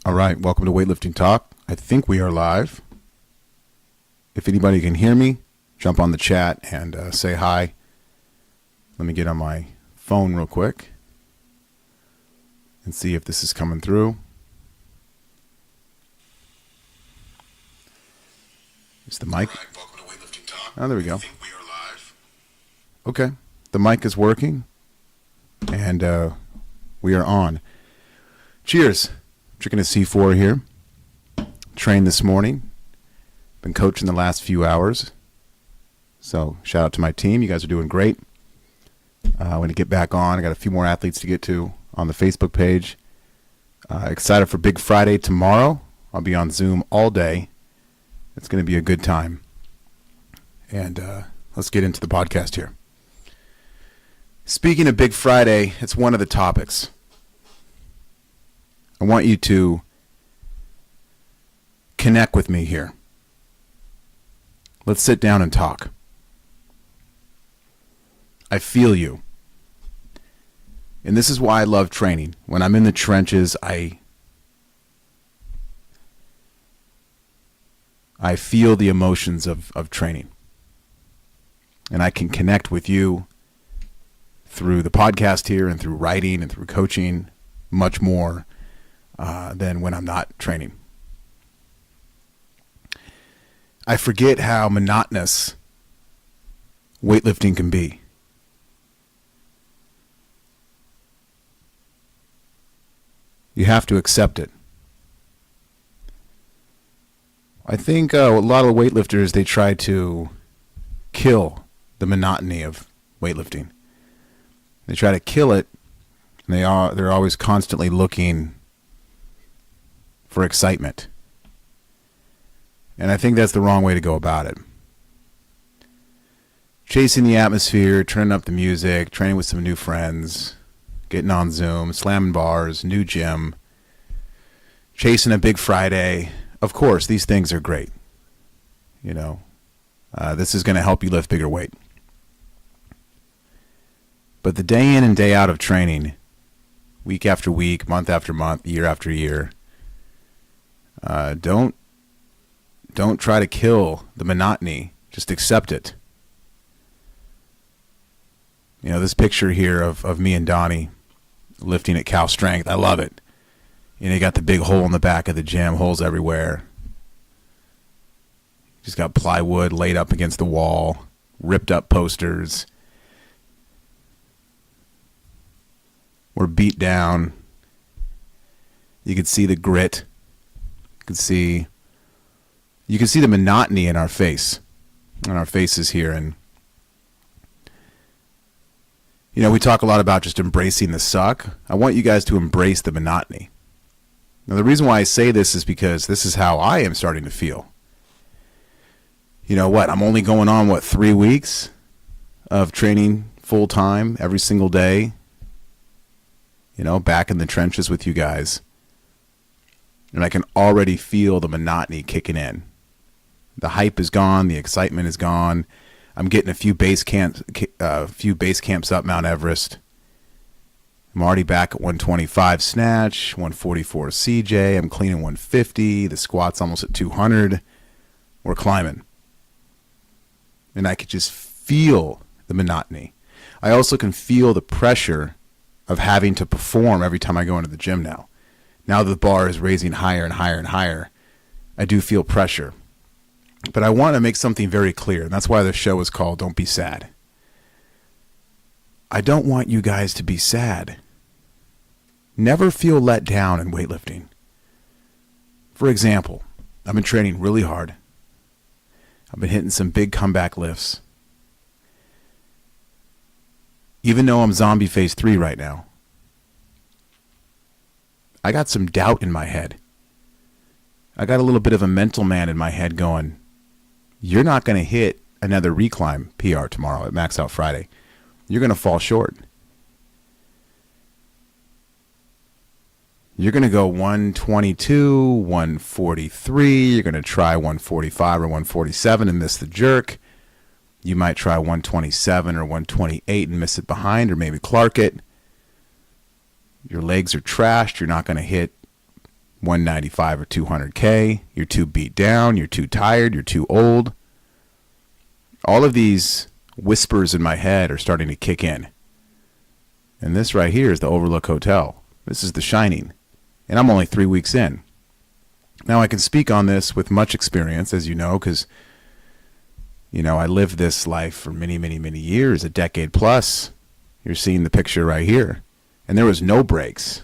All right, welcome to Weightlifting Talk. I think we are live. If anybody can hear me, jump on the chat and say hi. Let me get on my phone real quick and see if this is coming through. Is the mic? All right, welcome to Weightlifting Talk. Oh, there we go. I think we are live. Okay, the mic is working and we are on. Cheers. Drinking a C4 here. Trained this morning. Been coaching the last few hours. So shout out to my team. You guys are doing great. I'm going to get back on. I got a few more athletes to get to on the Facebook page. Excited for Big Friday tomorrow. I'll be on Zoom all day. It's going to be a good time. And let's get into the podcast here. Speaking of Big Friday, it's one of the topics. I want you to connect with me here. Let's sit down and talk. I feel you. And this is why I love training. When I'm in the trenches, I feel the emotions of training. And I can connect with you through the podcast here and through writing and through coaching much more than when I'm not training. I forget how monotonous weightlifting can be. You have to accept it. I think a lot of the weightlifters, they try to kill the monotony of weightlifting. They try to kill it, and they're always constantly looking for excitement. And I think that's the wrong way to go about it. Chasing the atmosphere, turning up the music, training with some new friends, getting on Zoom, slamming bars, new gym, chasing a Big Friday. Of course, these things are great. You know, this is going to help you lift bigger weight. But the day in and day out of training, week after week, month after month, year after year, don't try to kill the monotony. Just accept it. You know, this picture here of me and Donnie lifting at Cal Strength, I love it. You know, you got the big hole in the back of the gym, holes everywhere. Just got plywood laid up against the wall, ripped up posters. We're beat down. You can see the grit. You can see the monotony in our faces here. And you know, we talk a lot about just embracing the suck. I want you guys to embrace the monotony. Now, the reason why I say this is because this is how I am starting to feel. You know what? I'm only going on, 3 weeks of training full time every single day. You know, back in the trenches with you guys. And I can already feel the monotony kicking in. The hype is gone. The excitement is gone. I'm getting a few base camps up Mount Everest. I'm already back at 125 snatch, 144 CJ. I'm cleaning 150. The squat's almost at 200. We're climbing. And I could just feel the monotony. I also can feel the pressure of having to perform every time I go into the gym now. Now that the bar is raising higher and higher and higher, I do feel pressure. But I want to make something very clear, and that's why the show is called Don't Be Sad. I don't want you guys to be sad. Never feel let down in weightlifting. For example, I've been training really hard. I've been hitting some big comeback lifts. Even though I'm zombie phase 3 right now, I got some doubt in my head. I got a little bit of a mental man in my head going, you're not going to hit another reclimb PR tomorrow at Max Out Friday. You're going to fall short. You're going to go 122, 143. You're going to try 145 or 147 and miss the jerk. You might try 127 or 128 and miss it behind, or maybe Clark it. Your legs are trashed. You're not going to hit 195 or 200K. You're too beat down. You're too tired. You're too old. All of these whispers in my head are starting to kick in. And this right here is the Overlook Hotel. This is The Shining. And I'm only 3 weeks in. Now, I can speak on this with much experience, as you know, because, I lived this life for many, many, many years, a decade plus. You're seeing the picture right here. And there was no breaks.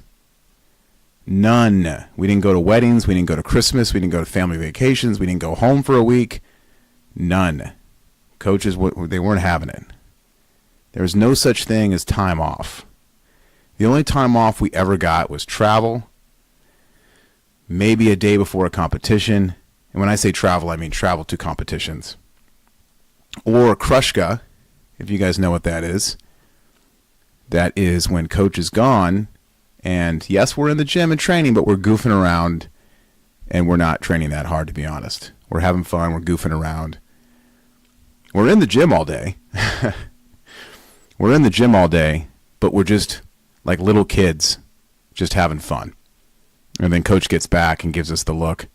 None. We didn't go to weddings. We didn't go to Christmas. We didn't go to family vacations. We didn't go home for a week. None. Coaches, they weren't having it. There was no such thing as time off. The only time off we ever got was travel, maybe a day before a competition. And when I say travel, I mean travel to competitions. Or Krushka, if you guys know what that is. That is when coach is gone. And yes, we're in the gym and training, but we're goofing around. And we're not training that hard, to be honest. We're having fun. We're goofing around. We're in the gym all day. We're in the gym all day, but we're just like little kids, just having fun. And then coach gets back and gives us the look.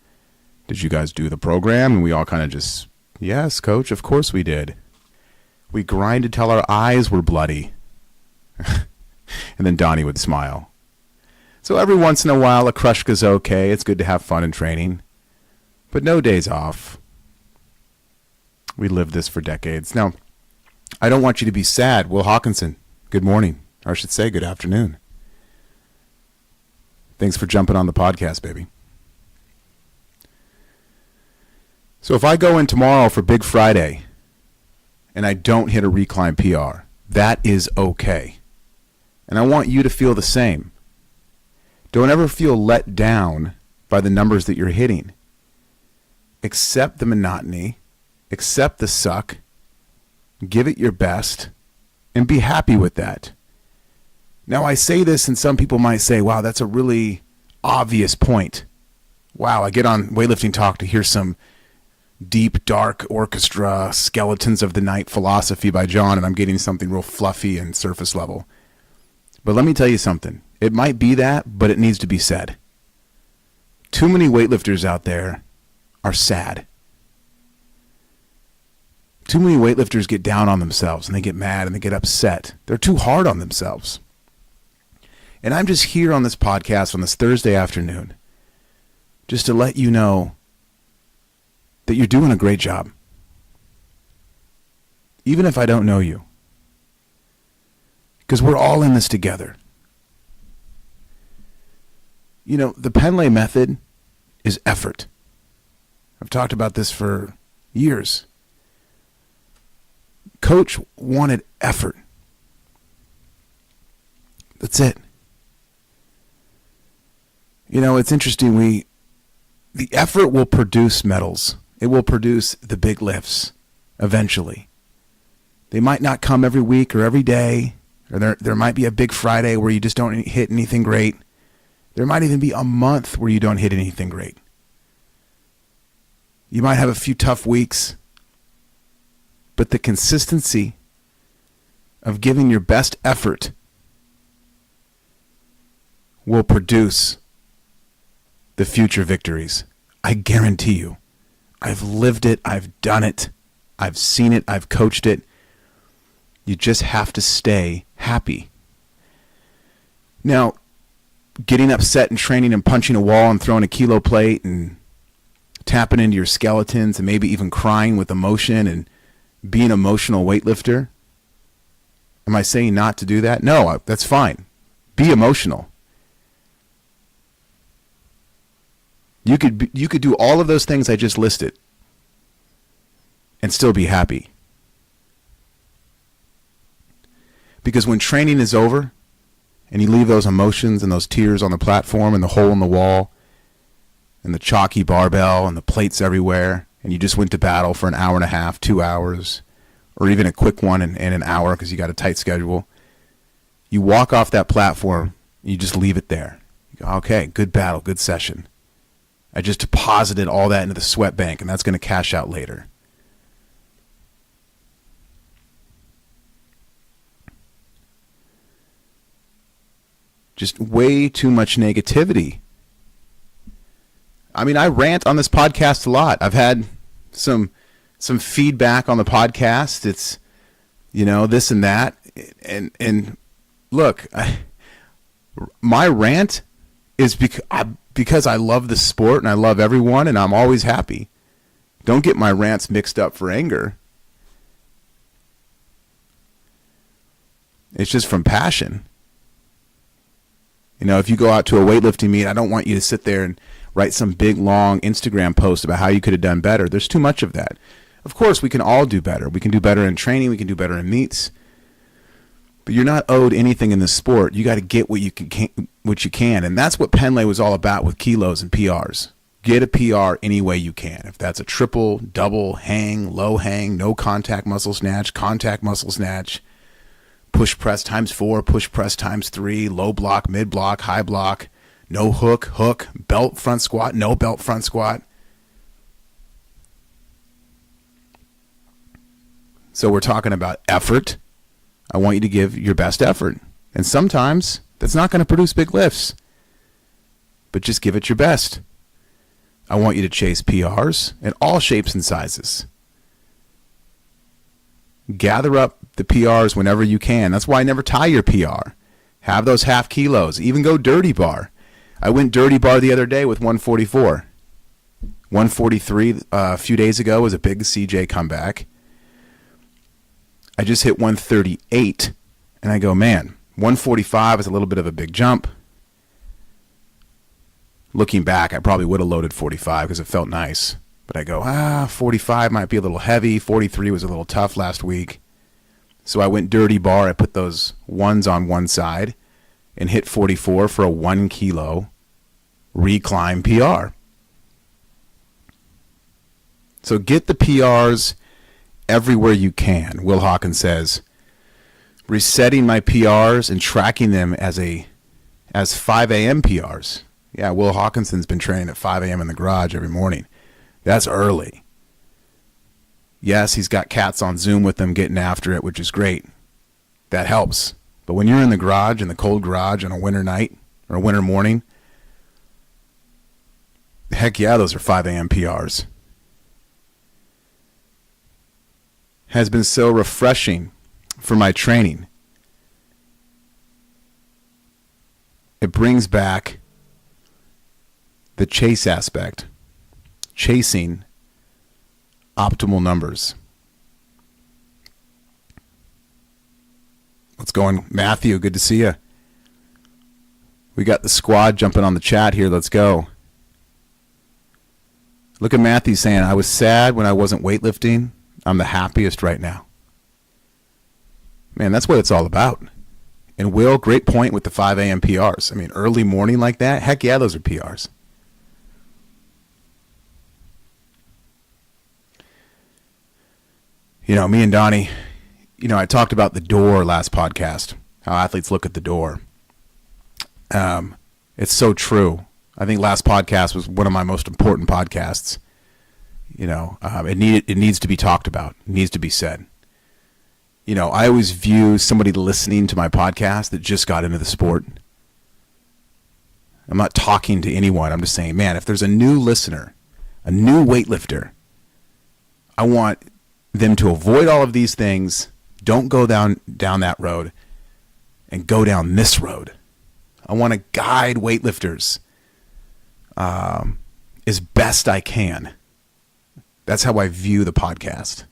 Did you guys do the program? And we all kind of just, yes, coach, of course we did. We grinded till our eyes were bloody. And then Donnie would smile. So every once in a while, a Krushka's okay. It's good to have fun in training. But no days off. We lived this for decades. Now, I don't want you to be sad. Will Hawkinson, good morning. Or I should say good afternoon. Thanks for jumping on the podcast, baby. So if I go in tomorrow for Big Friday and I don't hit a recline PR, that is okay. And I want you to feel the same. Don't ever feel let down by the numbers that you're hitting. Accept the monotony. Accept the suck. Give it your best. And be happy with that. Now, I say this and some people might say, wow, that's a really obvious point. Wow, I get on Weightlifting Talk to hear some deep, dark orchestra, Skeletons of the Night philosophy by John, and I'm getting something real fluffy and surface level. But let me tell you something. It might be that, but it needs to be said. Too many weightlifters out there are sad. Too many weightlifters get down on themselves and they get mad and they get upset. They're too hard on themselves. And I'm just here on this podcast on this Thursday afternoon just to let you know that you're doing a great job. Even if I don't know you. Because we're all in this together. The Penlay method is effort. I've talked about this for years. Coach wanted effort. That's it. It's interesting. The effort will produce medals. It will produce the big lifts eventually. They might not come every week or every day, or there might be a big Friday where you just don't hit anything great. There might even be a month where you don't hit anything great. You might have a few tough weeks, but the consistency of giving your best effort will produce the future victories. I guarantee you. I've lived it. I've done it. I've seen it. I've coached it. You just have to stay happy. Now, getting upset and training and punching a wall and throwing a kilo plate and tapping into your skeletons and maybe even crying with emotion and being an emotional weightlifter. Am I saying not to do that? No, that's fine. Be emotional. You could do all of those things I just listed and still be happy. Because when training is over and you leave those emotions and those tears on the platform and the hole in the wall and the chalky barbell and the plates everywhere, and you just went to battle for an hour and a half, 2 hours, or even a quick one in an hour because you got a tight schedule, you walk off that platform and you just leave it there. You go, okay, good battle, good session. I just deposited all that into the sweat bank, and that's going to cash out later. Just way too much negativity I mean, I rant on this podcast a lot. I've had some feedback on the podcast. It's, this and that. And look, my rant is because I love the sport and I love everyone and I'm always happy. Don't get my rants mixed up for anger. It's just from passion. If you go out to a weightlifting meet, I don't want you to sit there and write some big, long Instagram post about how you could have done better. There's too much of that. Of course, we can all do better. We can do better in training. We can do better in meets. But you're not owed anything in this sport. You got to get what you can. And that's what Penlay was all about with kilos and PRs. Get a PR any way you can. If that's a triple, double, hang, low hang, no contact muscle snatch, contact muscle snatch, push press times 4, push press times 3, low block, mid block, high block, no hook, belt front squat, no belt front squat. So we're talking about effort. I want you to give your best effort. And sometimes that's not going to produce big lifts. But just give it your best. I want you to chase PRs in all shapes and sizes. Gather up the PRs whenever you can. That's why I never tie your PR. Have those half kilos. Even go dirty bar. I went dirty bar the other day with 144. 143 a few days ago was a big CJ comeback. I just hit 138, and I go, man, 145 is a little bit of a big jump. Looking back, I probably would have loaded 45 because it felt nice. But I go, 45 might be a little heavy. 43 was a little tough last week. So I went dirty bar. I put those ones on one side and hit 44 for a 1 kilo reclimb PR. So get the PRs everywhere you can. Will Hawkins says, resetting my PRs and tracking them as 5 a.m. PRs. Yeah, Will Hawkinson's been training at 5 a.m. in the garage every morning. That's early. Yes, he's got cats on Zoom with him getting after it, which is great. That helps. But when you're in the garage, in the cold garage on a winter night or a winter morning, heck yeah, those are 5 a.m. PRs. Has been so refreshing for my training. It brings back the chase aspect. Chasing optimal numbers. What's going, Matthew? Good to see you. We got the squad jumping on the chat here. Let's go. Look at Matthew saying, I was sad when I wasn't weightlifting. I'm the happiest right now. Man, that's what it's all about. And Will, great point with the 5 a.m. PRs. I mean, early morning like that, heck yeah, those are PRs. Me and Donnie, I talked about the door last podcast, how athletes look at the door. It's so true. I think last podcast was one of my most important podcasts. It needs to be talked about. It needs to be said. I always view somebody listening to my podcast that just got into the sport. I'm not talking to anyone. I'm just saying, man, if there's a new listener, a new weightlifter, I want them to avoid all of these things. Don't go down that road and go down this road. I want to guide weightlifters as best I can. That's how I view the podcast.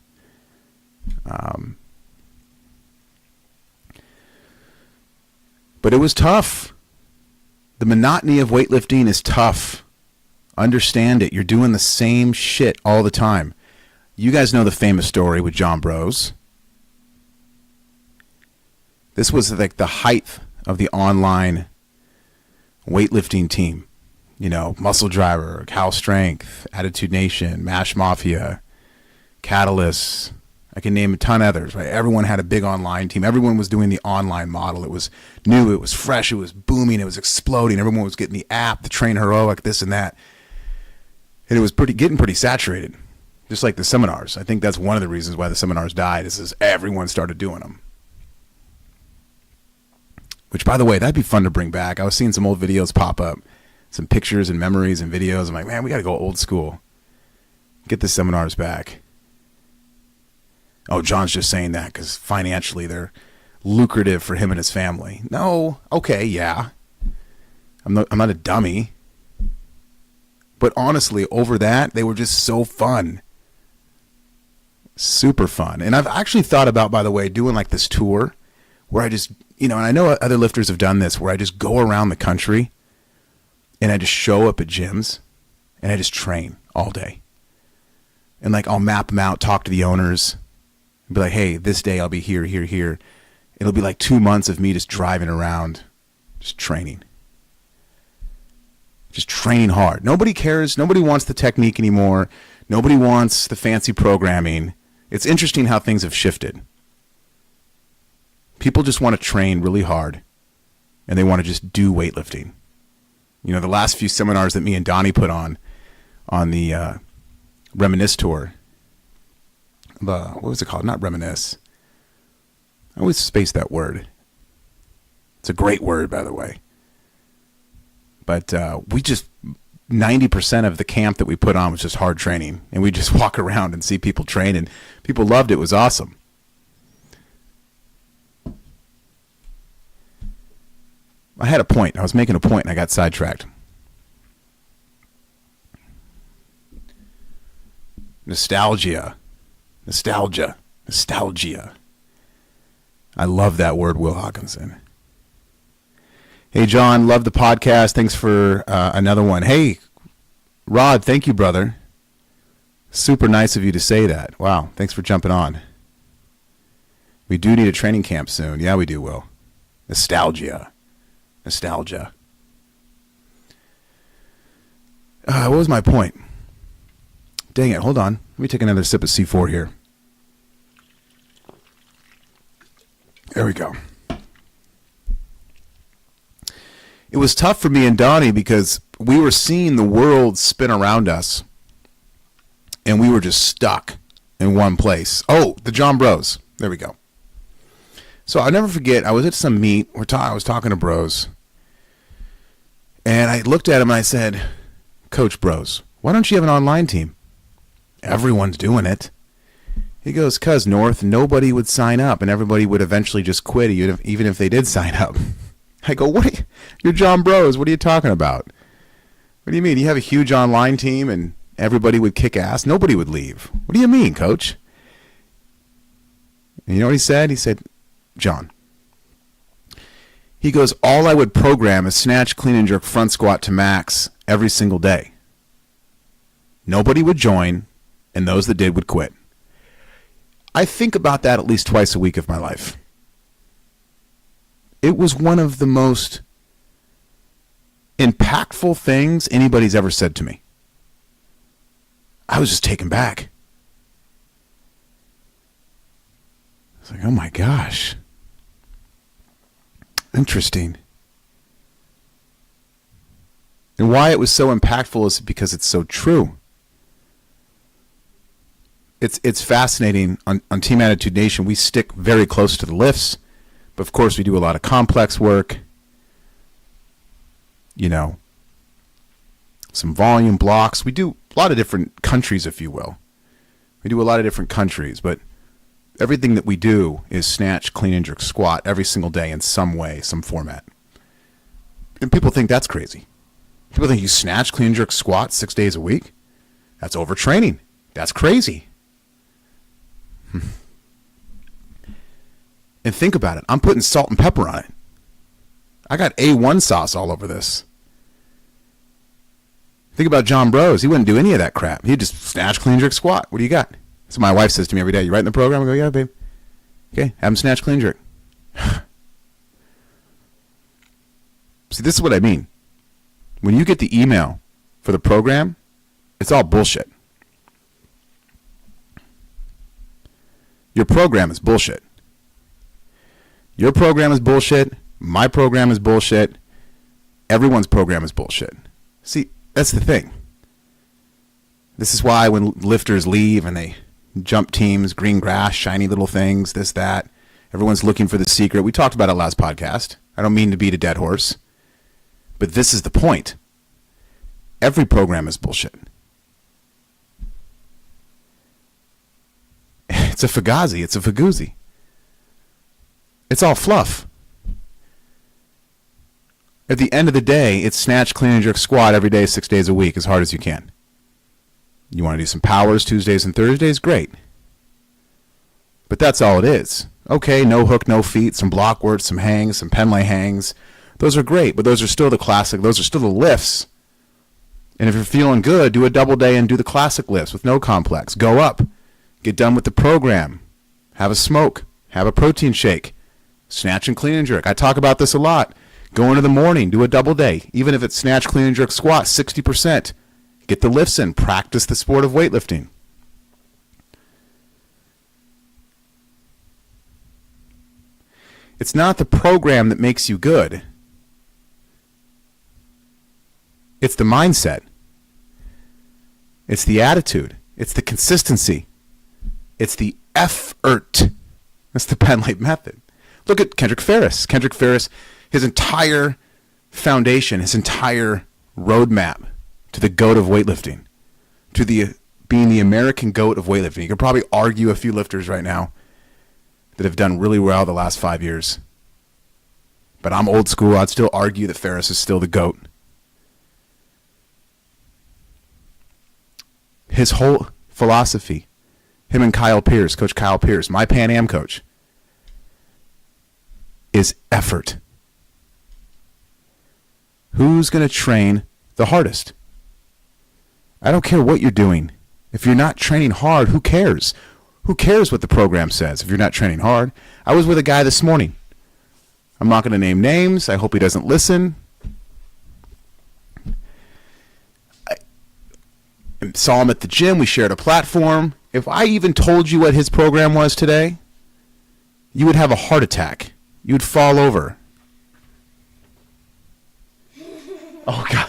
But it was tough. The monotony of weightlifting is tough. Understand it. You're doing the same shit all the time. You guys know the famous story with John Bros. This was like the height of the online weightlifting team. Muscle Driver, Cal Strength, Attitude Nation, Mash Mafia, Catalyst. I can name a ton of others, right? Everyone had a big online team. Everyone was doing the online model. It was new. It was fresh. It was booming. It was exploding. Everyone was getting the app, the Train Heroic, this and that. And it was getting pretty saturated. Just like the seminars. I think that's one of the reasons why the seminars died is everyone started doing them. Which, by the way, that'd be fun to bring back. I was seeing some old videos pop up. some pictures and memories and videos. I'm like, man, we got to go old school. Get the seminars back. Oh, John's just saying that because financially they're lucrative for him and his family. No, okay, yeah. I'm not a dummy. But honestly, over that, they were just so fun. Super fun. And I've actually thought about, by the way, doing like this tour where I just, and I know other lifters have done this, where I just go around the country and I just show up at gyms and I just train all day. And like I'll map them out, talk to the owners, and be like, hey, this day I'll be here, here, here. It'll be like 2 months of me just driving around, just training. Just training hard. Nobody cares. Nobody wants the technique anymore. Nobody wants the fancy programming. It's interesting how things have shifted. People just want to train really hard, and they want to just do weightlifting. The last few seminars that me and Donnie put on the Reminisce Tour, what was it called? Not Reminisce. I always space that word. It's a great word, by the way. But we just, 90% of the camp that we put on was just hard training. And we just walk around and see people train. And people loved it. It was awesome. I had a point. I was making a point and I got sidetracked. Nostalgia. I love that word, Will Hawkinson. Hey, John, love the podcast. Thanks for another one. Hey, Rod, thank you, brother. Super nice of you to say that. Wow, thanks for jumping on. We do need a training camp soon. Yeah, we do, Will. Nostalgia. What was my point? Dang it, hold on. Let me take another sip of C4 here. There we go. It was tough for me and Donnie because we were seeing the world spin around us and we were just stuck in one place. Oh, the John Bros. There we go. So I'll never forget, I was at some meet. I was talking to Bros. And I looked at him and I said, Coach Bros, why don't you have an online team? Everyone's doing it. He goes, 'cause North, nobody would sign up and everybody would eventually just quit even if they did sign up. I go, you're John Bros. What are you talking about? What do you mean? You have a huge online team and everybody would kick ass? Nobody would leave. What do you mean, Coach? And you know what he said? He said, John. He goes, all I would program is snatch, clean, and jerk front squat to max every single day. Nobody would join, and those that did would quit. I think about that at least twice a week of my life. It was one of the most impactful things anybody's ever said to me. I was just taken back. I was like, oh my gosh. Interesting. And why it was so impactful is because it's so true. It's fascinating. On Team Attitude Nation, we stick very close to the lifts. But of course, we do a lot of complex work, some volume blocks. We do a lot of different countries, if you will. We do a lot of different countries, but everything that we do is snatch, clean, and jerk squat every single day in some way, some format. And people think that's crazy. People think you snatch, clean, and jerk squat 6 days a week? That's overtraining. That's crazy. And think about it. I'm putting salt and pepper on it. I got A1 sauce all over this. Think about John Bros. He wouldn't do any of that crap. He'd just snatch, clean, jerk, squat. What do you got? So my wife says to me every day, you writing the program? I go, yeah, babe. Okay, have him snatch, clean, jerk. See, this is what I mean. When you get the email for the program, it's all bullshit. Your program is bullshit. Your program is bullshit. My program is bullshit. Everyone's program is bullshit. See, that's the thing. This is why when lifters leave and they jump teams, green grass, shiny little things, this, that, everyone's looking for the secret. We talked about it last podcast. I don't mean to beat a dead horse. But this is the point. Every program is bullshit. It's a fugazi. It's a fuguzi. It's all fluff. At the end of the day, it's snatch, clean, and jerk, squat every day, 6 days a week, as hard as you can. You want to do some powers Tuesdays and Thursdays? Great. But that's all it is. Okay, no hook, no feet, some block work, some hangs, some Penlay hangs. Those are great, but those are still the classic. Those are still the lifts. And if you're feeling good, do a double day and do the classic lifts with no complex. Go up. Get done with the program. Have a smoke. Have a protein shake. Snatch and clean and jerk. I talk about this a lot. Go into the morning. Do a double day. Even if it's snatch, clean and jerk, squat, 60%. Get the lifts in. Practice the sport of weightlifting. It's not the program that makes you good. It's the mindset. It's the attitude. It's the consistency. It's the effort. That's the Penlay method. Look at Kendrick Ferris. Kendrick Ferris, his entire foundation, his entire roadmap to the GOAT of weightlifting, to the being the American GOAT of weightlifting. You could probably argue a few lifters right now that have done really well the last 5 years. But I'm old school. I'd still argue that Ferris is still the GOAT. His whole philosophy, him and Kyle Pierce, Coach Kyle Pierce, my Pan Am coach, is effort. Who's going to train the hardest? I don't care what you're doing. If you're not training hard, who cares? Who cares what the program says if you're not training hard? I was with a guy this morning. I'm not going to name names. I hope he doesn't listen. I saw him at the gym. We shared a platform. If I even told you what his program was today, you would have a heart attack. You would fall over. Oh, God.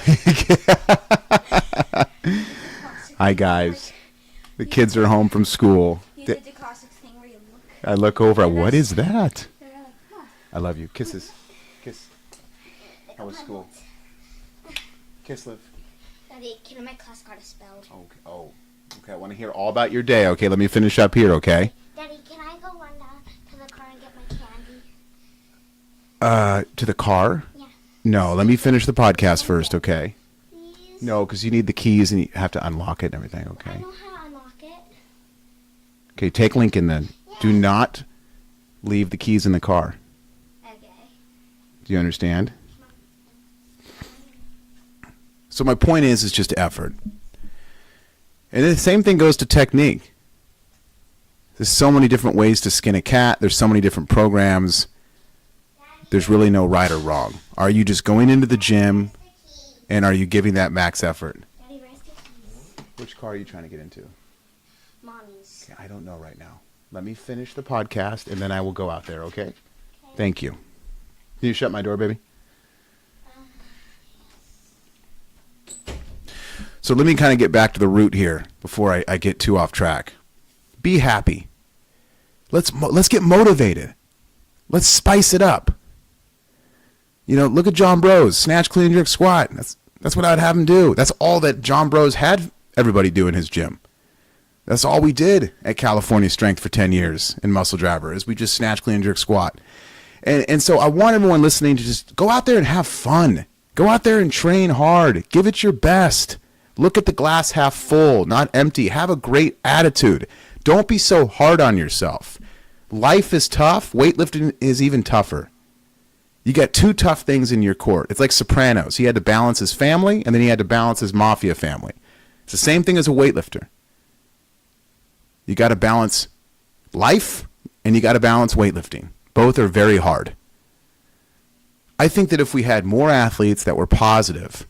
Hi, guys. The kids are home from school. You did the classic thing where you look. I look over. What is that? They're like, huh. I love you. Kisses. Kiss. How was school? Kiss, Liv. Daddy, can my class got it spelled? Okay. Oh. Okay. I want to hear all about your day. Okay. Let me finish up here. Okay. Daddy, can I go run down to the car and get my candy? To the car? Yeah. No. Let me finish the podcast first. Okay. Please? No, because you need the keys and you have to unlock it and everything. I Okay. know how to unlock it. Okay. Take Lincoln then. Do not leave the keys in the car. Okay. Do you understand? So my point is just effort. And the same thing goes to technique. There's so many different ways to skin a cat. There's so many different programs. There's really no right or wrong. Are you just going into the gym and are you giving that max effort? Daddy, where's the keys? Which car are you trying to get into? Mommy's. Okay, I don't know right now. Let me finish the podcast and then I will go out there, okay? Thank you. Can you shut my door, baby? So let me kind of get back to the root here before I get too off track. Be happy. Let's get motivated. Let's spice it up. You know, look at John Bros. Snatch, clean, jerk, squat. That's what I'd have him do. That's all that John Bros had everybody do in his gym. That's all we did at California Strength for 10 years in Muscle Driver is we just snatch, clean, jerk, squat. And so I want everyone listening to just go out there and have fun. Go out there and train hard. Give it your best. Look at the glass half full, not empty. Have a great attitude. Don't be so hard on yourself. Life is tough. Weightlifting is even tougher. You got two tough things in your court. It's like Sopranos. He had to balance his family, and then he had to balance his mafia family. It's the same thing as a weightlifter. You got to balance life, and you got to balance weightlifting. Both are very hard. I think that if we had more athletes that were positive,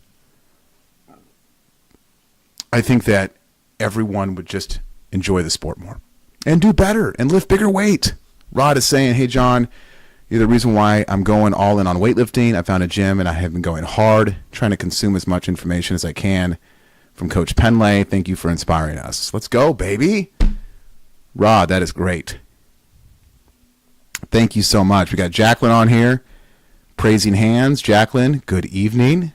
I think that everyone would just enjoy the sport more and do better and lift bigger weight. Rod is saying, hey, John, you're the reason why I'm going all in on weightlifting. I found a gym and I have been going hard, trying to consume as much information as I can from Coach Penlay. Thank you for inspiring us. Let's go, baby. Rod, that is great. Thank you so much. We got Jacqueline on here, praising hands. Jacqueline, good evening.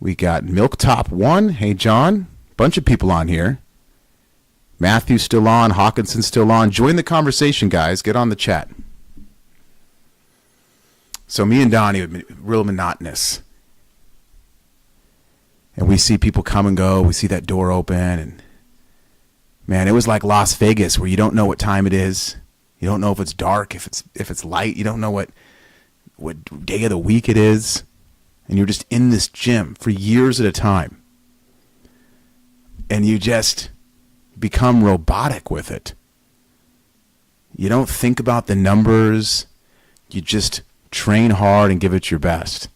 We got Milk Top 1. Hey, John. Bunch of people on here. Matthew's still on. Hawkinson's still on. Join the conversation, guys. Get on the chat. So me and Donnie have been real monotonous. And we see people come and go. We see that door open. And, man, it was like Las Vegas where you don't know what time it is. You don't know if it's dark, if it's light. You don't know what day of the week it is. And you're just in this gym for years at a time. And you just become robotic with it. You don't think about the numbers. You just train hard and give it your best.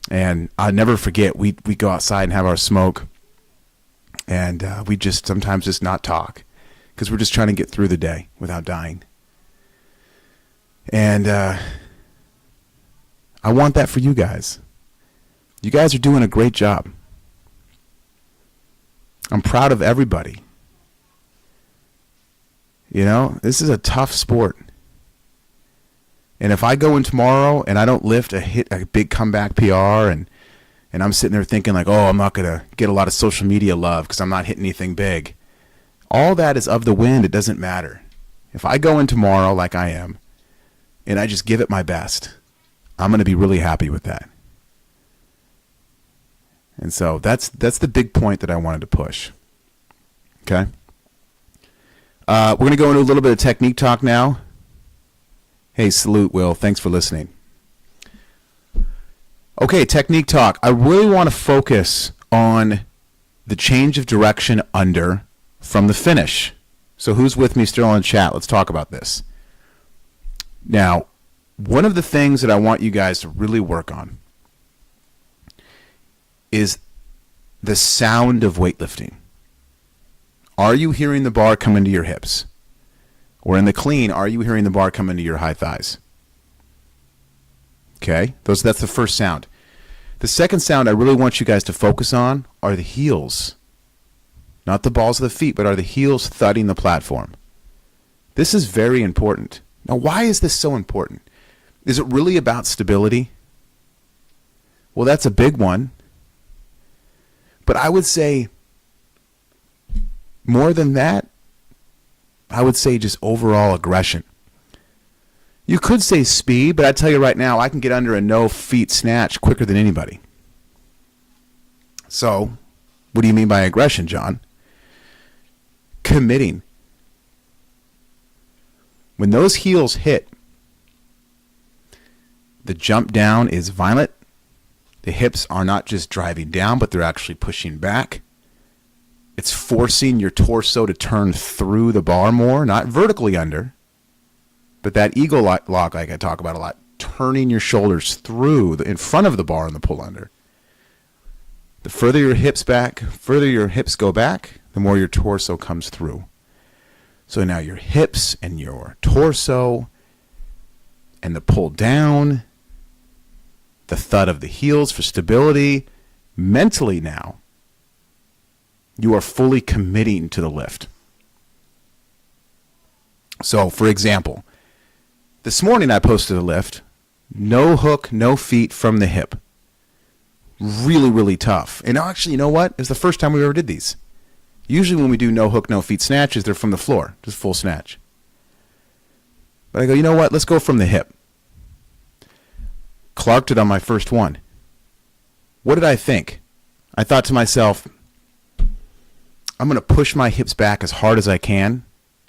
And I'll never forget, we go outside and have our smoke. And we just sometimes just not talk. Because we're just trying to get through the day without dying. And I want that for you guys. You guys are doing a great job. I'm proud of everybody. You know, this is a tough sport. And if I go in tomorrow and I don't lift a big comeback PR and I'm sitting there thinking like, oh, I'm not going to get a lot of social media love because I'm not hitting anything big. All that is of the wind. It doesn't matter. If I go in tomorrow like I am and I just give it my best, I'm going to be really happy with that. And so that's the big point that I wanted to push. Okay? We're going to go into a little bit of technique talk now. Hey, salute, Will. Thanks for listening. Okay, technique talk. I really want to focus on the change of direction under from the finish. So who's with me still in chat? Let's talk about this. Now, one of the things that I want you guys to really work on is the sound of weightlifting. Are you hearing the bar come into your hips? Or in the clean, are you hearing the bar come into your high thighs? Okay, that's the first sound. The second sound I really want you guys to focus on are the heels. Not the balls of the feet, but are the heels thudding the platform. This is very important. Now, why is this so important? Is it really about stability? Well, that's a big one. But I would say more than that, I would say just overall aggression. You could say speed, but I tell you right now, I can get under a no feet snatch quicker than anybody. So, what do you mean by aggression, John? Committing. When those heels hit, the jump down is violent. The hips are not just driving down, but they're actually pushing back. It's forcing your torso to turn through the bar more, not vertically under, but that eagle lock like I talk about a lot, turning your shoulders through in front of the bar in the pull under. The further your hips go back, the more your torso comes through. So now your hips and your torso and the pull down, the thud of the heels for stability, mentally now, you are fully committing to the lift. So, for example, this morning I posted a lift, no hook, no feet from the hip. Really, really tough. And actually, you know what? It's the first time we ever did these. Usually when we do no hook, no feet snatches, they're from the floor, just full snatch. But I go, you know what? Let's go from the hip. Clarked it on my first one. What did I think? I thought to myself, I'm going to push my hips back as hard as I can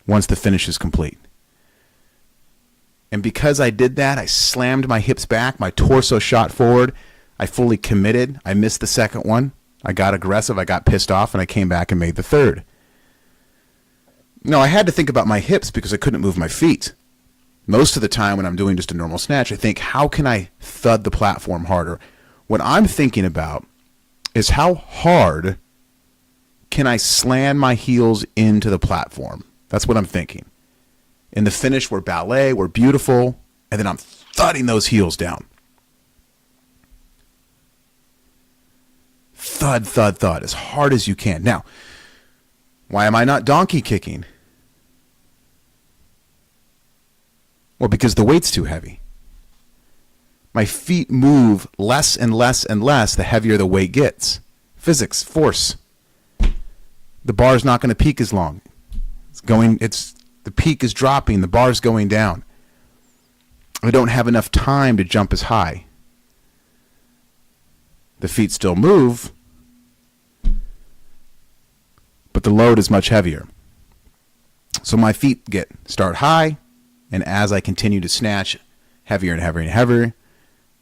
once the finish is complete. And because I did that, I slammed my hips back, my torso shot forward, I fully committed, I missed the second one, I got aggressive, I got pissed off, and I came back and made the third. Now, I had to think about my hips because I couldn't move my feet. Most of the time when I'm doing just a normal snatch, I think, how can I thud the platform harder? What I'm thinking about is how hard can I slam my heels into the platform? That's what I'm thinking. In the finish, we're ballet, we're beautiful, and then I'm thudding those heels down. Thud, thud, thud, as hard as you can. Now, why am I not donkey kicking? Well, because the weight's too heavy. My feet move less and less and less the heavier the weight gets. Physics, force. The bar's not going to peak as long. The peak is dropping, the bar's going down. I don't have enough time to jump as high. The feet still move, but the load is much heavier. So my feet start high, and as I continue to snatch heavier and heavier and heavier,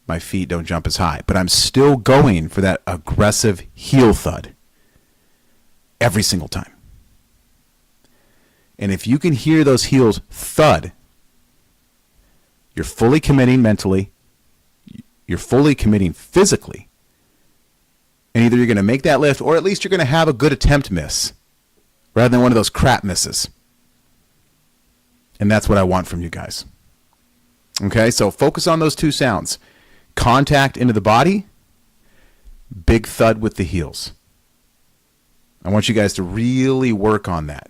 my feet don't jump as high. But I'm still going for that aggressive heel thud every single time. And if you can hear those heels thud, you're fully committing mentally, you're fully committing physically, and either you're going to make that lift or at least you're going to have a good attempt miss rather than one of those crap misses. And that's what I want from you guys. Okay, so focus on those two sounds. Contact into the body, big thud with the heels. I want you guys to really work on that.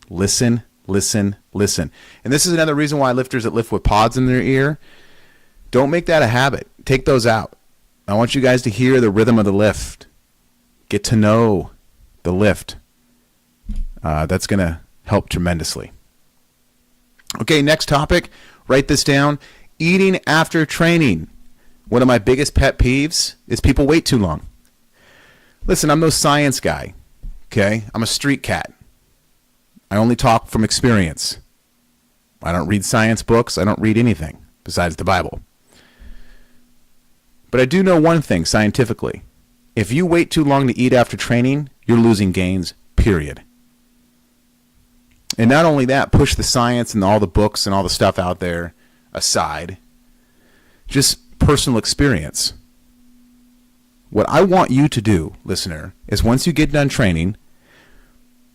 Listen, listen, listen. And this is another reason why lifters that lift with pods in their ear, don't make that a habit. Take those out. I want you guys to hear the rhythm of the lift. Get to know the lift. That's going to help tremendously. Okay, next topic. Write this down. Eating after training. One of my biggest pet peeves is people wait too long. Listen, I'm no science guy. Okay? I'm a street cat. I only talk from experience. I don't read science books. I don't read anything besides the Bible. But I do know one thing scientifically. If you wait too long to eat after training, you're losing gains, period. And not only that, push the science and all the books and all the stuff out there aside. Just personal experience. What I want you to do, listener, is once you get done training,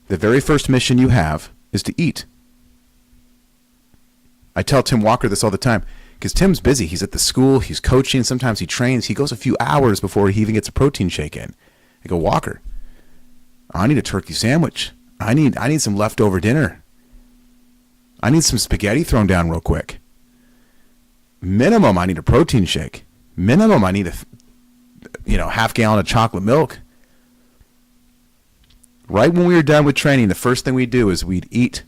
the very first mission you have is to eat. I tell Tim Walker this all the time because Tim's busy. He's at the school. He's coaching. Sometimes he trains. He goes a few hours before he even gets a protein shake in. I go, Walker, I need a turkey sandwich. I need some leftover dinner. I need some spaghetti thrown down real quick. Minimum, I need a protein shake. Minimum, I need a half gallon of chocolate milk. Right when we were done with training, the first thing we do is we'd eat.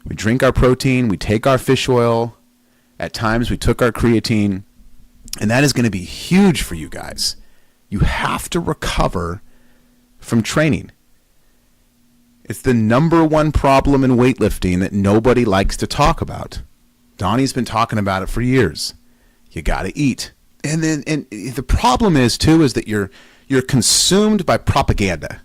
We drink our protein. We take our fish oil. At times, we took our creatine. And that is going to be huge for you guys. You have to recover from training. It's the number one problem in weightlifting that nobody likes to talk about. Donnie's been talking about it for years. You got to eat. And the problem is that you're consumed by propaganda.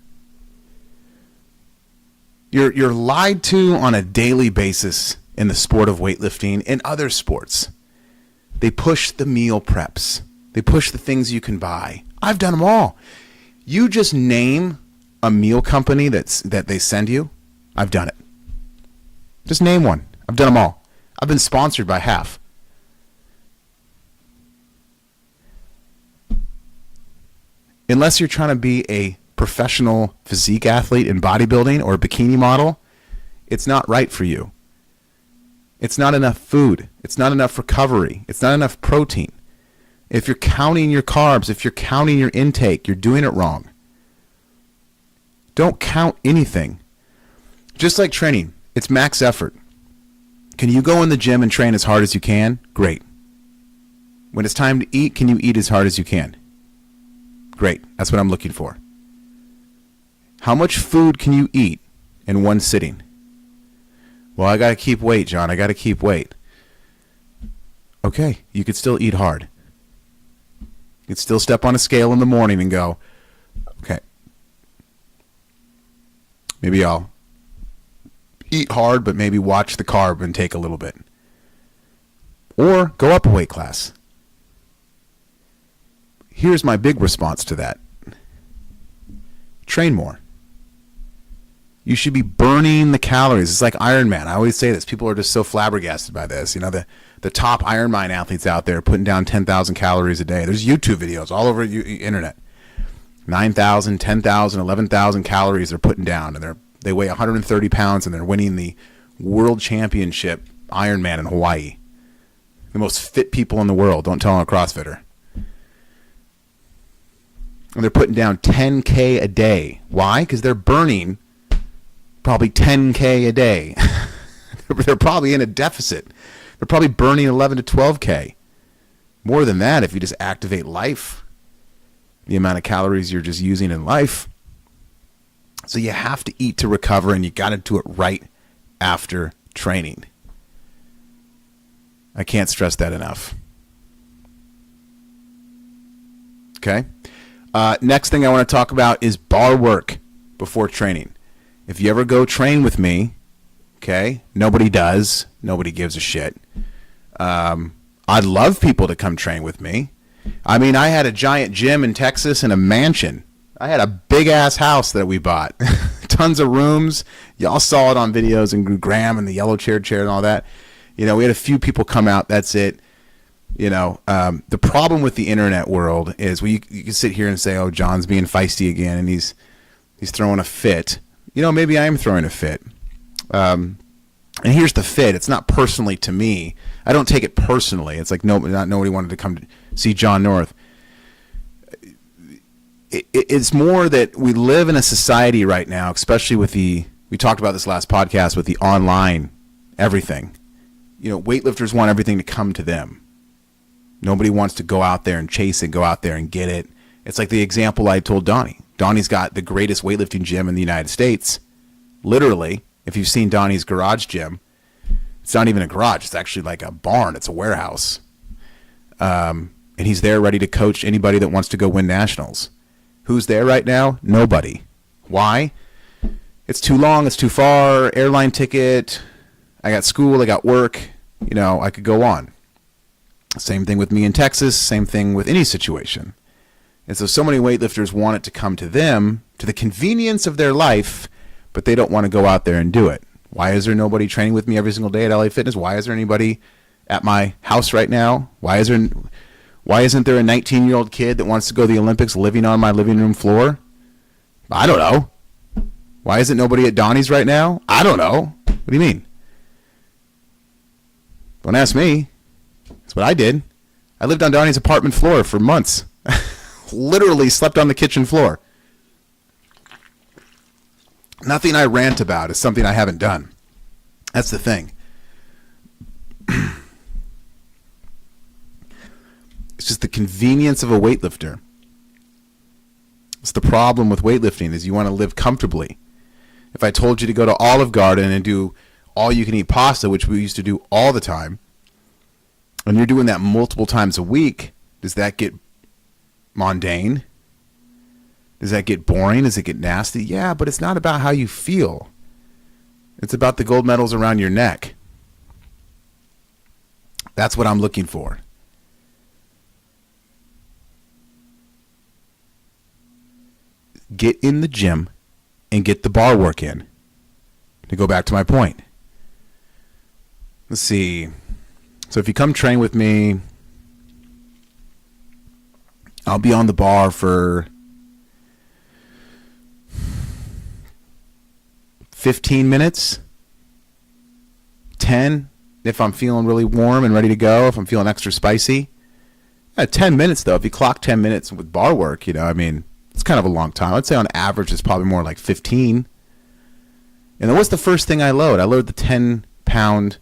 You're lied to on a daily basis in the sport of weightlifting and other sports. They push the meal preps. They push the things you can buy. I've done them all. You just name a meal company that they send you. I've done it. Just name one. I've done them all. I've been sponsored by half. Unless you're trying to be a professional physique athlete in bodybuilding or a bikini model, it's not right for you. It's not enough food. It's not enough recovery. It's not enough protein. If you're counting your carbs, if you're counting your intake, you're doing it wrong. Don't count anything. Just like training, it's max effort. Can you go in the gym and train as hard as you can? Great. When it's time to eat, can you eat as hard as you can? Great. That's what I'm looking for. How much food can you eat in one sitting? Well, I got to keep weight, John. I got to keep weight. Okay, you could still eat hard. You could still step on a scale in the morning and go, okay, maybe I'll eat hard, but maybe watch the carb and take a little bit. Or go up a weight class. Here's my big response to that. Train more. You should be burning the calories. It's like Ironman. I always say this. People are just so flabbergasted by this. You know, the top Ironman athletes out there putting down 10,000 calories a day. There's YouTube videos all over the internet. 9,000, 10,000, 11,000 calories they're putting down. And they weigh 130 pounds and they're winning the world championship Ironman in Hawaii. The most fit people in the world. Don't tell them a CrossFitter. And they're putting down 10K a day. Why? Because they're burning probably 10K a day. They're probably in a deficit. They're probably burning 11 to 12K. More than that if you just activate life. The amount of calories you're just using in life. So you have to eat to recover, and you got to do it right after training. I can't stress that enough. Okay? Next thing I want to talk about is bar work before training. If you ever go train with me, okay, nobody does. Nobody gives a shit. I'd love people to come train with me. I mean, I had a giant gym in Texas and a mansion. I had a big-ass house that we bought. Tons of rooms. Y'all saw it on videos and Graham and the yellow chair and all that. You know, we had a few people come out. That's it. You know, the problem with the internet world is you can sit here and say, oh, John's being feisty again and he's throwing a fit. You know, maybe I am throwing a fit. And here's the fit. It's not personally to me. I don't take it personally. It's like nobody wanted to come to see John North. It's more that we live in a society right now, especially with we talked about this last podcast, with the online everything. You know, weightlifters want everything to come to them. Nobody wants to go out there and chase it, go out there and get it. It's like the example I told Donnie. Donnie's got the greatest weightlifting gym in the United States. Literally, if you've seen Donnie's garage gym, it's not even a garage. It's actually like a barn. It's a warehouse. And he's there ready to coach anybody that wants to go win nationals. Who's there right now? Nobody. Why? It's too long. It's too far. Airline ticket. I got school. I got work. You know, I could go on. Same thing with me in Texas. Same thing with any situation. And so many weightlifters want it to come to them, to the convenience of their life, but they don't want to go out there and do it. Why is there nobody training with me every single day at LA Fitness? Why is there anybody at my house right now? Why isn't there a 19-year-old kid that wants to go to the Olympics living on my living room floor? I don't know. Why isn't nobody at Donnie's right now? I don't know. What do you mean? Don't ask me. That's what I did. I lived on Donnie's apartment floor for months. Literally slept on the kitchen floor. Nothing I rant about is something I haven't done. That's the thing. It's just the convenience of a weightlifter. It's the problem with weightlifting is you want to live comfortably. If I told you to go to Olive Garden and do all you can eat pasta, which we used to do all the time, and you're doing that multiple times a week, does that get mundane? Does that get boring? Does it get nasty? Yeah, but it's not about how you feel. It's about the gold medals around your neck. That's what I'm looking for. Get in the gym and get the bar work in. To go back to my point. Let's see. So if you come train with me, I'll be on the bar for 15 minutes, 10 if I'm feeling really warm and ready to go, if I'm feeling extra spicy. 10 minutes, though. If you clock 10 minutes with bar work, I mean, it's kind of a long time. I'd say on average it's probably more like 15. And then what's the first thing I load? I load the 10-pound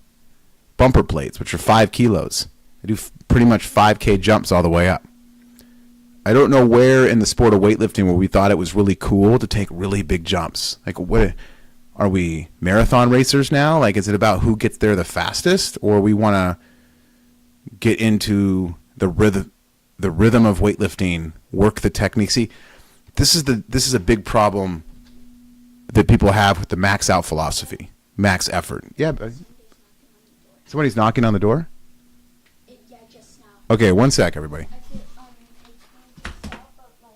bumper plates, which are 5 kilos. I do pretty much 5K jumps all the way up. I don't know where in the sport of weightlifting where we thought it was really cool to take really big jumps. Like, what are we, marathon racers now? Like, is it about who gets there the fastest, or we want to get into the rhythm of weightlifting, work the technique? See, this is a big problem that people have with the max out philosophy, max effort. Yeah, but somebody's knocking on the door? Yeah, just now. Okay, one sec, everybody. I feel, it kind of but like.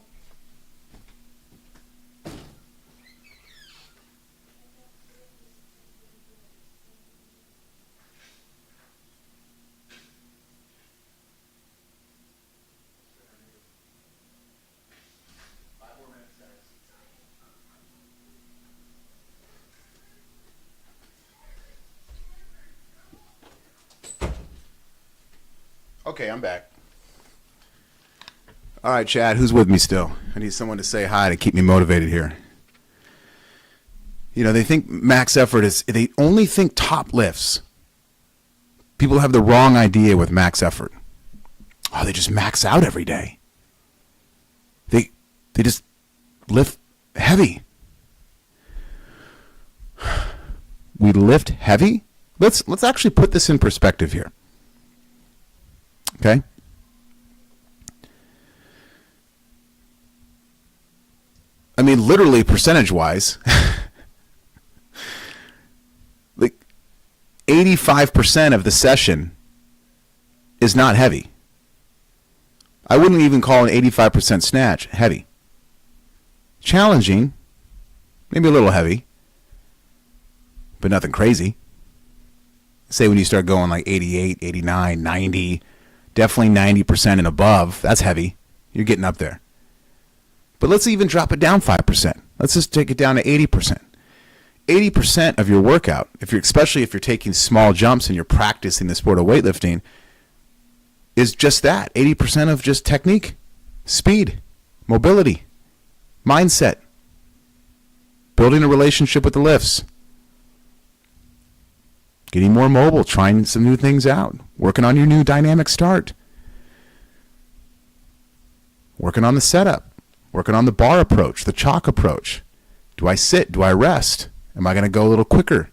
Okay, I'm back. All right, Chad, who's with me still? I need someone to say hi to keep me motivated here. You know, they think max effort is, they only think top lifts. People have the wrong idea with max effort. Oh, they just max out every day. They just lift heavy. We lift heavy? Let's actually put this in perspective here. Okay? I mean, literally, percentage-wise, like 85% of the session is not heavy. I wouldn't even call an 85% snatch heavy. Challenging, maybe a little heavy, but nothing crazy. Say when you start going like 88, 89, 90, definitely 90% and above, that's heavy. You're getting up there. But let's even drop it down 5%. Let's just take it down to 80%. 80% of your workout, especially if you're taking small jumps and you're practicing the sport of weightlifting, is just that. 80% of just technique, speed, mobility, mindset, building a relationship with the lifts, getting more mobile, trying some new things out, working on your new dynamic start, working on the setup, working on the bar approach, the chalk approach. Do I sit? Do I rest? Am I going to go a little quicker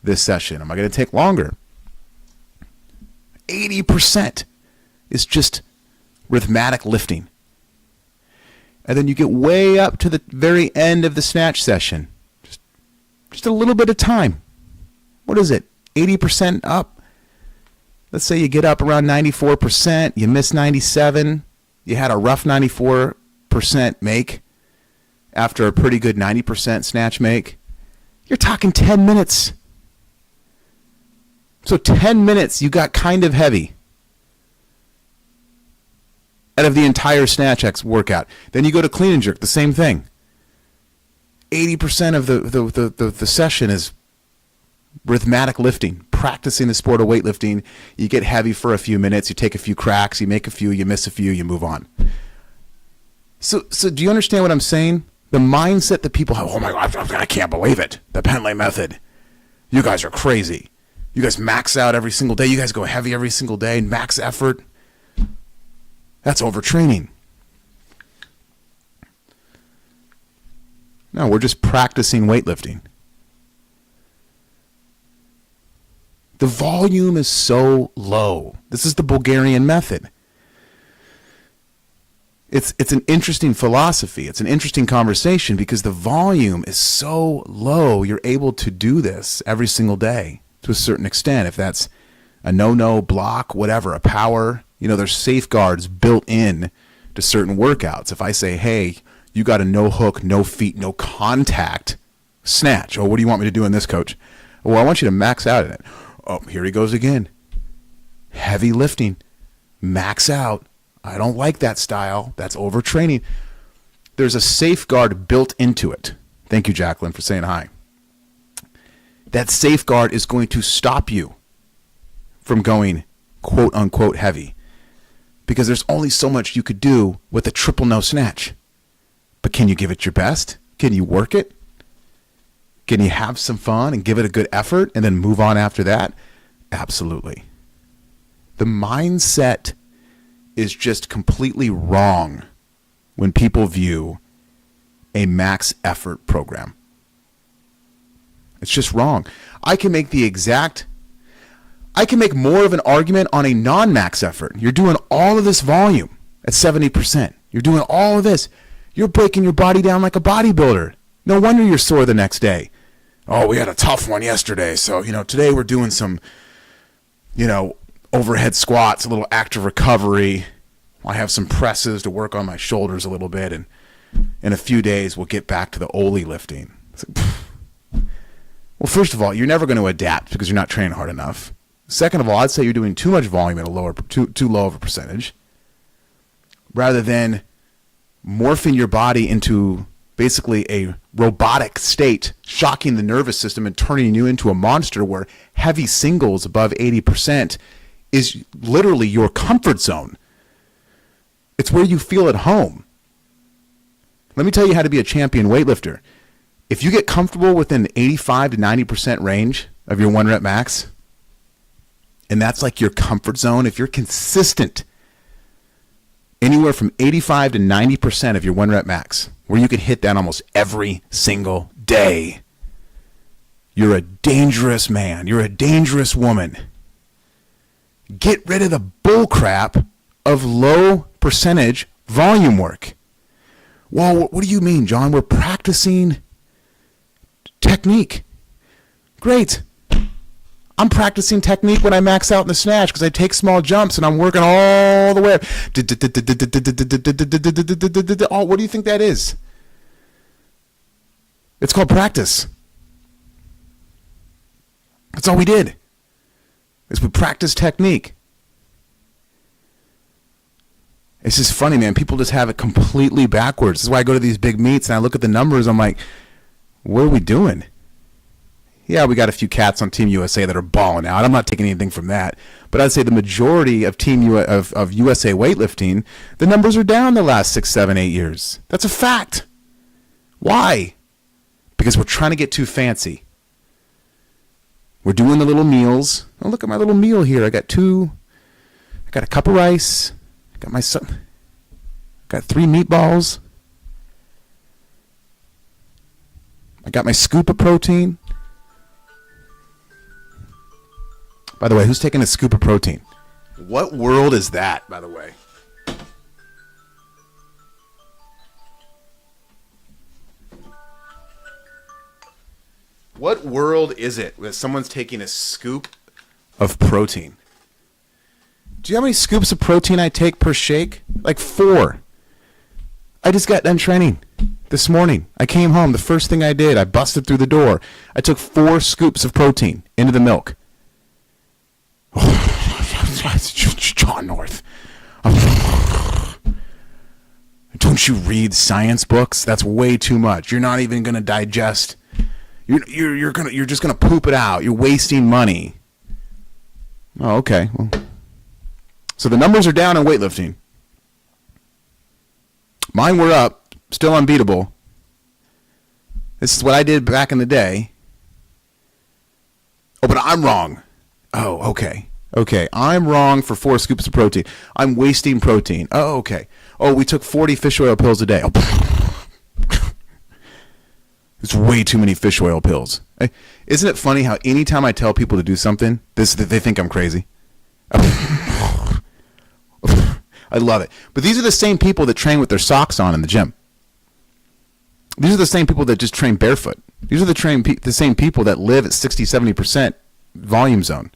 this session? Am I going to take longer? 80% is just rhythmic lifting. And then you get way up to the very end of the snatch session. Just a little bit of time. What is it? 80% up. Let's say you get up around 94%. You miss 97. You had a rough 94% make after a pretty good 90% snatch make. You're talking 10 minutes. So 10 minutes you got kind of heavy out of the entire snatch X workout. Then you go to clean and jerk, the same thing. 80% of the session is rhythmic lifting, practicing the sport of weightlifting. You get heavy for a few minutes, you take a few cracks, you make a few, you miss a few, you move on. So do you understand what I'm saying? The mindset that people have, oh my God, I can't believe it. The Penley method. You guys are crazy. You guys max out every single day. You guys go heavy every single day, max effort. That's overtraining. No, we're just practicing weightlifting. The volume is so low. This is the Bulgarian method. It's an interesting philosophy. It's an interesting conversation because the volume is so low. You're able to do this every single day to a certain extent. If that's a no-no block, whatever, a power, there's safeguards built in to certain workouts. If I say, hey, you got a no hook, no feet, no contact snatch. Oh, what do you want me to do in this, coach? Well, I want you to max out in it. Oh, here he goes again. Heavy lifting. Max out. I don't like that style. That's overtraining. There's a safeguard built into it. Thank you, Jacqueline, for saying hi. That safeguard is going to stop you from going quote unquote heavy because there's only so much you could do with a triple no snatch. But can you give it your best? Can you work it? Can you have some fun and give it a good effort and then move on after that? Absolutely. The mindset is just completely wrong when people view a max effort program. It's just wrong. I can make more of an argument on a non-max effort. You're doing all of this volume at 70%. You're doing all of this. You're breaking your body down like a bodybuilder. No wonder you're sore the next day. Oh, we had a tough one yesterday. So, today we're doing some, overhead squats, a little active recovery. I have some presses to work on my shoulders a little bit. And in a few days, we'll get back to the Oli lifting. Well, first of all, you're never going to adapt because you're not training hard enough. Second of all, I'd say you're doing too much volume at too low of a percentage rather than morphing your body into basically a robotic state, shocking the nervous system and turning you into a monster where heavy singles above 80% is literally your comfort zone. It's where you feel at home. Let me tell you how to be a champion weightlifter. If you get comfortable within 85 to 90% range of your 1 rep max, and that's like your comfort zone, if you're consistent anywhere from 85 to 90% of your 1 rep max, where you can hit that almost every single day, you're a dangerous man. You're a dangerous woman. Get rid of the bull crap of low percentage volume work. Well, what do you mean, John? We're practicing technique. Great. I'm practicing technique when I max out in the snatch because I take small jumps and I'm working all the way up. Oh, what do you think that is? It's called practice. That's all we did. Is we practiced technique. It's just funny, man. People just have it completely backwards. This is why I go to these big meets and I look at the numbers. I'm like, what are we doing? Yeah, we got a few cats on Team USA that are balling out. I'm not taking anything from that. But I'd say the majority of of USA weightlifting, the numbers are down the last 6, 7, 8 years. That's a fact. Why? Because we're trying to get too fancy. We're doing the little meals. Oh, look at my little meal here. I got a cup of rice. I got 3 meatballs. I got my scoop of protein. By the way, who's taking a scoop of protein? What world is that, by the way? What world is it that someone's taking a scoop of protein? Do you know how many scoops of protein I take per shake? Like 4. I just got done training this morning. I came home. The first thing I did, I busted through the door. I took 4 scoops of protein into the milk. John North. Don't you read science books? That's way too much. You're not even going to digest. You're just gonna poop it out. You're wasting money. Oh, okay. Well, so the numbers are down in weightlifting. Mine were up, still unbeatable. This is what I did back in the day. Oh, but I'm wrong. Oh, okay. Okay, I'm wrong for 4 scoops of protein. I'm wasting protein. Oh, okay. Oh, we took 40 fish oil pills a day. Oh, it's way too many fish oil pills. Isn't it funny how anytime I tell people to do something, they think I'm crazy? I love it. But these are the same people that train with their socks on in the gym. These are the same people that just train barefoot. These are the same people that live at 60, 70% volume zone.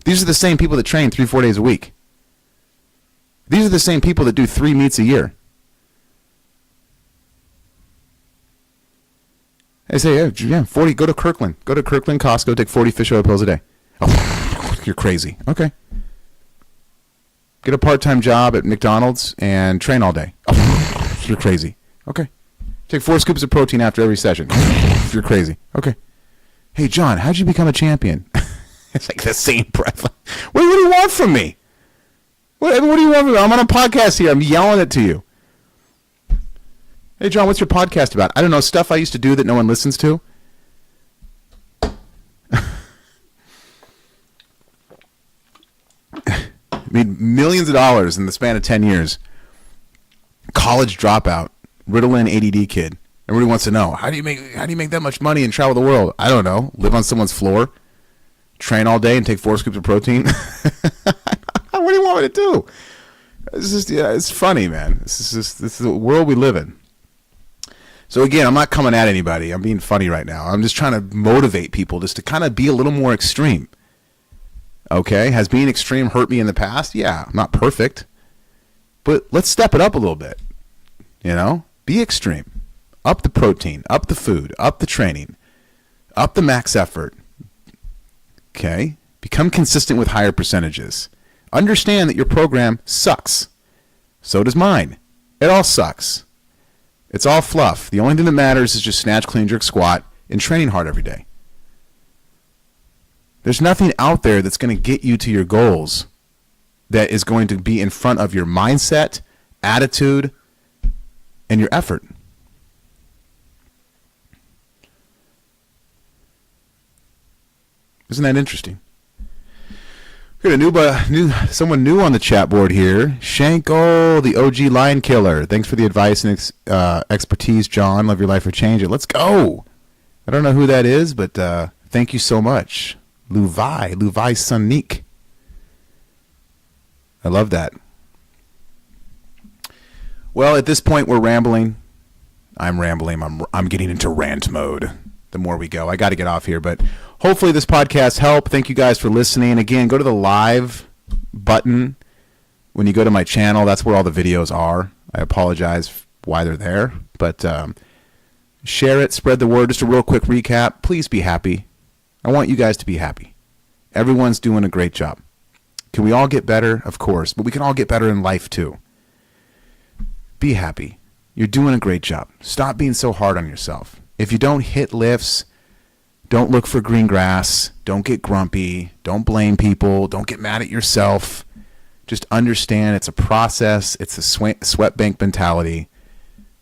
These are the same people that train 3-4 days a week. These are the same people that do 3 meets a year. I say, yeah, 40, go to Kirkland. Go to Kirkland, Costco, take 40 fish oil pills a day. Oh, you're crazy. Okay. Get a part-time job at McDonald's and train all day. Oh, you're crazy. Okay. Take 4 scoops of protein after every session. You're crazy. Okay. Hey, John, how'd you become a champion? It's like the same breath. What do you want from me? What do you want from me? I'm on a podcast here. I'm yelling it to you. Hey, John, what's your podcast about? I don't know, stuff I used to do that no one listens to. Made millions of dollars in the span of 10 years. College dropout, Ritalin ADD kid. Everybody wants to know, how do you make that much money and travel the world? I don't know. Live on someone's floor, train all day, and take 4 scoops of protein. What do you want me to do? It's just, yeah, it's funny, man. This is the world we live in. So again, I'm not coming at anybody. I'm being funny right now. I'm just trying to motivate people just to kind of be a little more extreme. Okay? Has being extreme hurt me in the past? Yeah, I'm not perfect. But let's step it up a little bit. You know? Be extreme. Up the protein, up the food, up the training, up the max effort. Okay? Become consistent with higher percentages. Understand that your program sucks. So does mine. It all sucks. It's all fluff. The only thing that matters is just snatch, clean, jerk, squat, and training hard every day. There's nothing out there that's going to get you to your goals that is going to be in front of your mindset, attitude, and your effort. Isn't that interesting? We got someone new on the chat board here. Shankle, the OG lion killer. Thanks for the advice and expertise, John. Love your life or change it. Let's go. I don't know who that is, but thank you so much. Luvai Sonique. I love that. Well, at this point, we're rambling. I'm rambling. I'm getting into rant mode the more we go. I got to get off here, but hopefully this podcast helped. Thank you guys for listening. Again, go to the live button when you go to my channel. That's where all the videos are. I apologize why they're there, but share it, spread the word. Just a real quick recap. Please be happy. I want you guys to be happy. Everyone's doing a great job. Can we all get better? Of course, but we can all get better in life too. Be happy. You're doing a great job. Stop being so hard on yourself. If you don't hit lifts, don't look for green grass. Don't get grumpy. Don't blame people. Don't get mad at yourself. Just understand it's a process. It's a sweat bank mentality.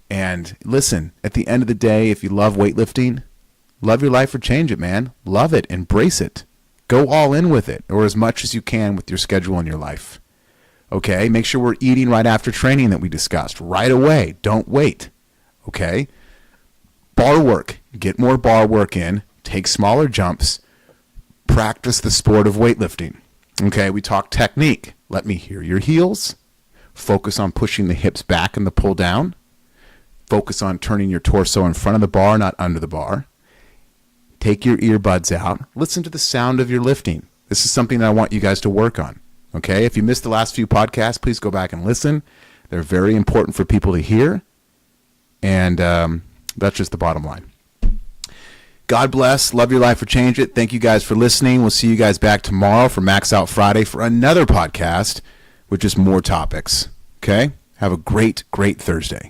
And listen, at the end of the day, if you love weightlifting, love your life or change it, man. Love it. Embrace it. Go all in with it, or as much as you can with your schedule and your life. Okay? Make sure we're eating right after training that we discussed. Right away. Don't wait. Okay? Bar work. Get more bar work in. Take smaller jumps. Practice the sport of weightlifting. Okay? We talk technique. Let me hear your heels. Focus on pushing the hips back and the pull down. Focus on turning your torso in front of the bar, not under the bar. Take your earbuds out. Listen to the sound of your lifting. This is something that I want you guys to work on. Okay? If you missed the last few podcasts, please go back and listen. They're very important for people to hear. And that's just the bottom line. God bless. Love your life or change it. Thank you guys for listening. We'll see you guys back tomorrow for Max Out Friday for another podcast with just more topics. Okay? Have a great, great Thursday.